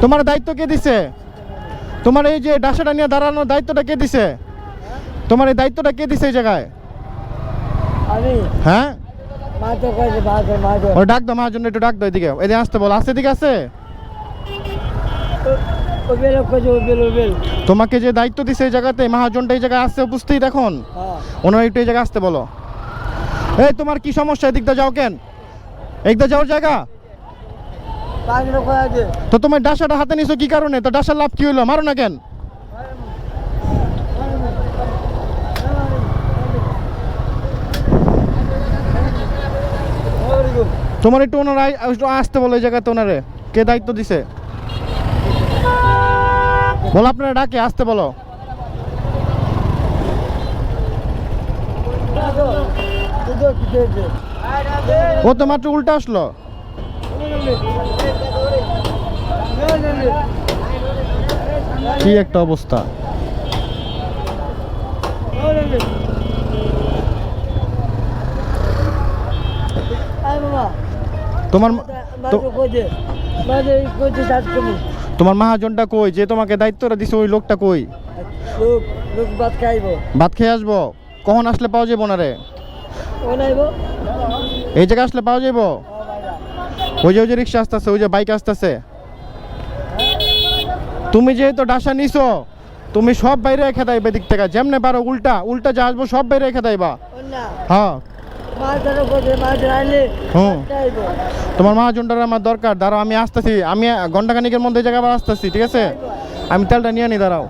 তোমার দায়িত্ব কে দিছে? তোমার এই যে ডাসাটা নিয়ে দাঁড়ানোর দায়িত্বটা কে দিছে? তোমার এই দায়িত্বটা কে দিছে এই জায়গায়? আমি হ্যাঁ, মাঝে কইছে মাঝে ওর ডাক দাও, মহাজনটা একটু ডাক দাও এদিকে, এদিকে আসতে বল। আসতে, এদিকে আছে। ও বেল কইছে ও বেল তোমাকে যে দায়িত্ব দিছে এই জায়গাতে, মহাজনটা এই জায়গায় আসছে উপস্থিত এখন। হ্যাঁ ওনারা একটু এই জায়গায় আসতে বলো। এই তোমার কি সমস্যা? এদিকটা যাও কেন? একদা যাওয়ার জায়গা পাগড়া কয়া দে তো। তোমার ডাসাটা হাতে নিছো কি কারণে? তো ডাসার লাভ কি হইলো? মারো না কেন? তোমার একটু ওনারা একটু আসতে বলো এই জায়গাতে। ওনারে কে দায়িত্ব দিছে বলো, আপনারা ডাকে আসতে বলো। ও তো মাত্র উল্টা আসলো। কি একটা অবস্থা। তোমার তোমার মহাজনটা কই? যে তোমাকে দায়িত্বটা দিছে ওই লোকটা কই? ভাত খেয়ে আসবো। কখন আসলে পাওয়া যাবো না রে? এই জায়গায় আসলে পাওয়া যাবো? ওই যে রিক্সা আসতেছে, ওই যে বাইক আসতেছে। তুমি যেহেতু ডাসা নিছো, তুমি সব বাইরে রেখে দেবে দিক থেকে, যেমনে পারো উল্টা উল্টা যা আসবো সব বাইরে রেখে দেবা। হ্যাঁ তোমার মহাজনটার আমার দরকার। দাঁড়াও আমি আসতেছি, আমি ঘন্টাখানিকের মধ্যে এই জায়গায় আবার আসতেছি, ঠিক আছে? আমি তেলটা নিয়ে নি, দাঁড়াও।